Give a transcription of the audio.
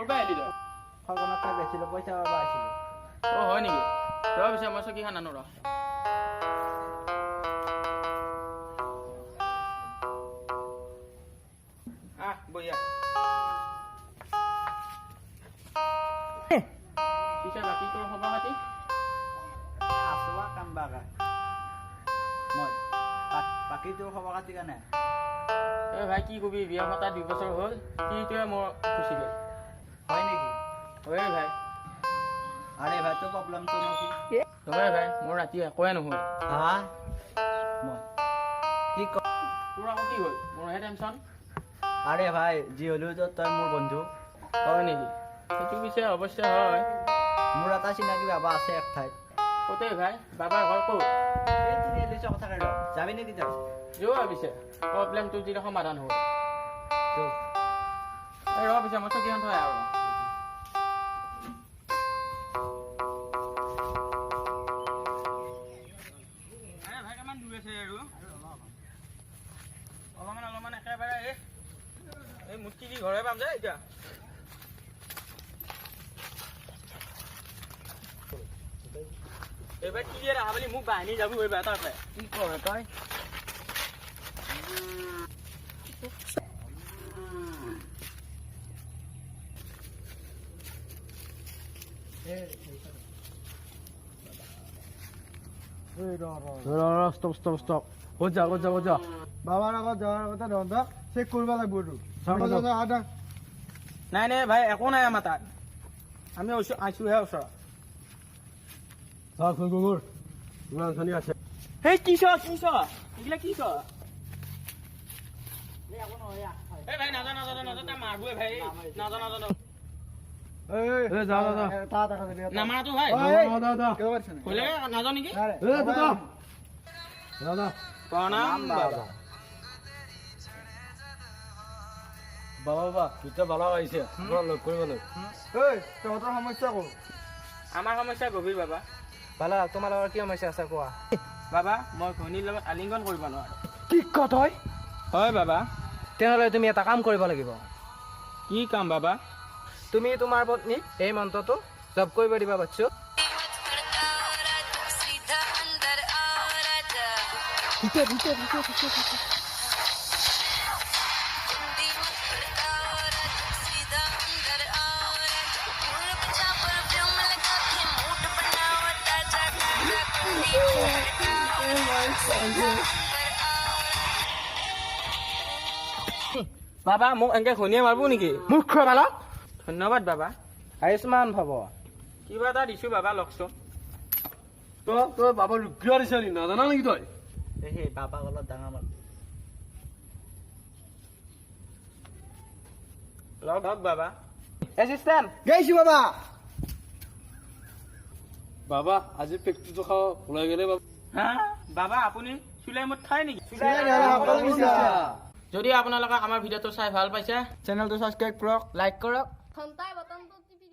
কৰবা আহিলি তই সগনত তাক বেচিলো পইচা পাবা আহিছিলো অ হয় নেকি ৰ পিছে মই চকীখন আনো ৰ বঢ়িয়া পিছে বাকী তোৰ খবৰ খাতি আছো কাম বাগা মই বাকী তোৰ খবৰ খাতি কেনে এই ভাই কি কবি বিয়া পতা 2 বছৰ হ'ল সিটোৱে মোৰ খুচি গ'ল হয় নেকি হয় ভাই আৰে ভাই তোৰ প্ৰব্লেমটো নো কি হয় ভাই মোৰ ৰাতি একোৱে নহয় হা মই কি ক তোৰ আকৌ কি হ'ল মোৰহে টেনশ্যন আৰে ভাই যি হ'লেও তই মোৰ বন্ধু হয় নেকি সেইটো পিছে অৱশ্যে হয় মোৰ এটা চিনাকি বাবা আছে এক ঠাইত ক'তে ভাই বাবাৰ ঘৰ ক'ত এই তিনিআলি কথাকে ৰ যাবি নেকি তই যোৱা পিছে প্ৰব্লেমটো যদি সমাধান হ'ল এই ৰ পিছে মই চকীখন থৈ আৰু ভাই কিমান দূৰ আছে আৰু অলপমান একেবাৰে এই মুস্কি দি ঘৰে পাম যে এতিয়া এইবাৰ কি দিয়ে ৰাহা বুলি মোক বাহিনী যাব এইবাৰ তাৰ পৰা কি কৰে তই Stop. Hold on. বাবার আগত যাওয়ার কথা নন্দা চেক করবা লাগবো তো নাই নাই ভাই একো নাই আমাৰ তাত আমি আইছোহে ওচৰত আছে সেই কিছ এইবিলাক কি এই ভাই নাজা তাই মাৰবই ভাই নাজা নামাৰাটো ভাই হ'লে নাজা নেকি প্ৰণাম বাবা বাবা দুটা বালা আহিছে লগ কৰিবলৈ তহঁতৰ সমস্যা কো আমাৰ সমস্যা গভীৰ বাবা বালা তোমালোকৰ কি সমস্যা আছে কোৱা বাবা মই ঘৈণীৰ লগত আলিংগন কৰিব নোৱাৰো কি তই হয় বাবা তেনেহ'লে তুমি এটা কাম কৰিব লাগিব কি কাম বাবা তুমি তোমাৰ পত্নী এই মন্ত্ৰটো জপ কৰিব দিবা বাচ্চু বাবা মোক এনেকে ঘৈণীয়ে মাৰিব নেকি মুখ্য বালক ধন্যবাদ বাবা আয়ুষ্মান ভৱ কিবা এটা দিছো বাবা লওকচোন তই বাবা ৰুগীয়া দিছে নি নাজানা নেকি তই সেই বাবা অলপ ডাঙৰ মানুহ লওক বাবা এচিষ্টেণ্ট গাইছো বাবা আজি পেকটো খাও ওলাই গেলে বাবা হা বাবা আপুনি চুলাই মুঠ খায় নেকি যদি আপোনালোকে আমাৰ ভিডিঅ'টো চাই ভাল পাইছে চেনেলটো ছাবস্ক্ৰাইব কৰক লাইক কৰক ঘণ্টাৰ বটনটো টিপি